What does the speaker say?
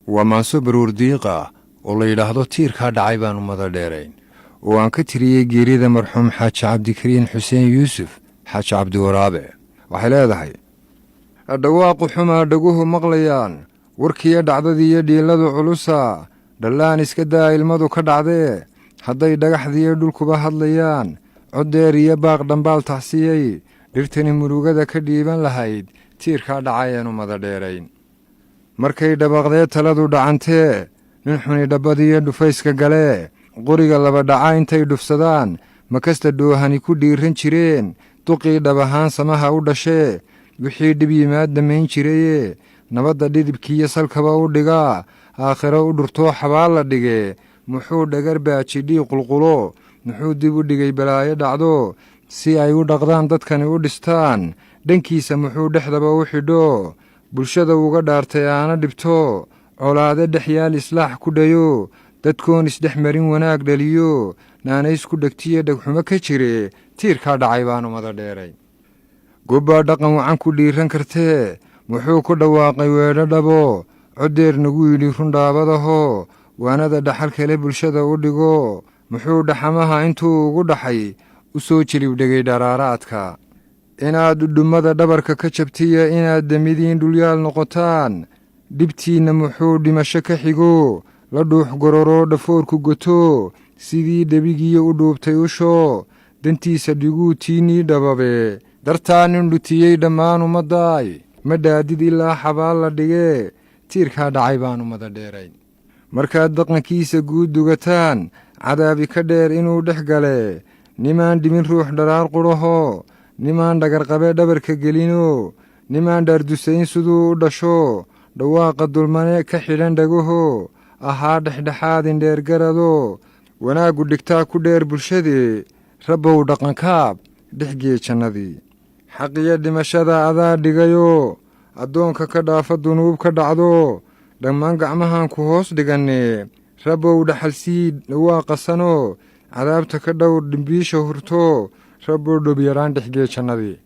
waa maanso baruur diiqa oo la yidhaahdo tiirkaa dhacay baan ummada dheerayn oo aan ka tiriyey geerida marxuum xaaji cabdikariin xuseen yuusuf xaaji cabdiwaraabe waxay leedahay dhawaaqu xumaa dhaguhu maqlayaan warkiiyo dhacdadiiyo dhiiladu culusa dhallaan iska daa ilmadu ka dhacdee hadday dhagaxdiiyo dhulkuba hadlayaan coddeer iyo baaq dhambaal taxsiyey dhirtani murugada ka dhiiban lahayd tiirkaa dhacayeen ummada dheerayn markay dhabaqdee taladu dhacantee nin xuni dhabbadiiyo dhufayska galee qoriga laba dhaca intay dhufsadaan makasta dhoohani ku dhiiran jireen duqii dhab ahaan samaha u dhashee wixii dhib yimaad damayn jirayee nabadda dhidibkiiyo salkaba u dhigaa aakhiro u dhurtoo xabaal la dhigee muxuu dhagar baajidhii qulqulo muxuu dib u dhigay balaayo dhacdo si ay u dhaqdaan dadkani u dhistaan dhankiisa muxuu dhexdaba u xidho bulshada uga dhaartay aana dhibto colaade dhex yaal islaax ku dhayo dadkoon isdhex marin wanaag dhaliyo naanays ku dhegtiyo dhegxumo ka jire tiirkaa dhacay baan ummada dheeray gobbaa dhaqan wacan ku dhiiran kartee muxuu ku dhawaaqay weedho dhabo coddeer nagu yidhi rundhaabadaho waanada dhaxal kale bulshada u dhigo muxuu dhaxamaha intuu ugu dhaxay u soo jilibdhegay dharaaraadka inaad dhudhummada dhabarka ka jabtiya inaad demidiin dhulyaal noqotaan dhibtiinna muxuu dhimasho ka xigo la dhuux gororoo dhafoorku goto sidii dhebigiiyo u dhuubtay usho dantiisa dhiguu tiinii dhababe dartaa nin dhutiyey dhammaan ummaddaay ma dhaadid ilaa xabaal la dhigee tiirkaa dhacay baan ummada dheerayn markaad dhaqankiisa guud dugataan cadaabi ka dheer inuu dhex gale nimaan dhimin ruux dharaar qudhaho nimaan dhagarqabe dhabarka gelino nimaan dhaardusayn siduu u dhasho dhawaaqa dulmane ka xidhan dhagaho ahaa dhexdhexaad indheergarado wanaaggu dhigtaa ku dheer bulshadee rabbow dhaqankaab dhexgee jannadii xaqiyo dhimashada adaa dhigayo addoonka ka dhaafa dunuub ka dhacdo dhammaan gacmahaan ku hoos dhigannee rabbow dhaxalsii dhawaaqasano cadaabta ka dhowr dhimbiisha hurto rabbow dhobyaraan dhexgee jannadii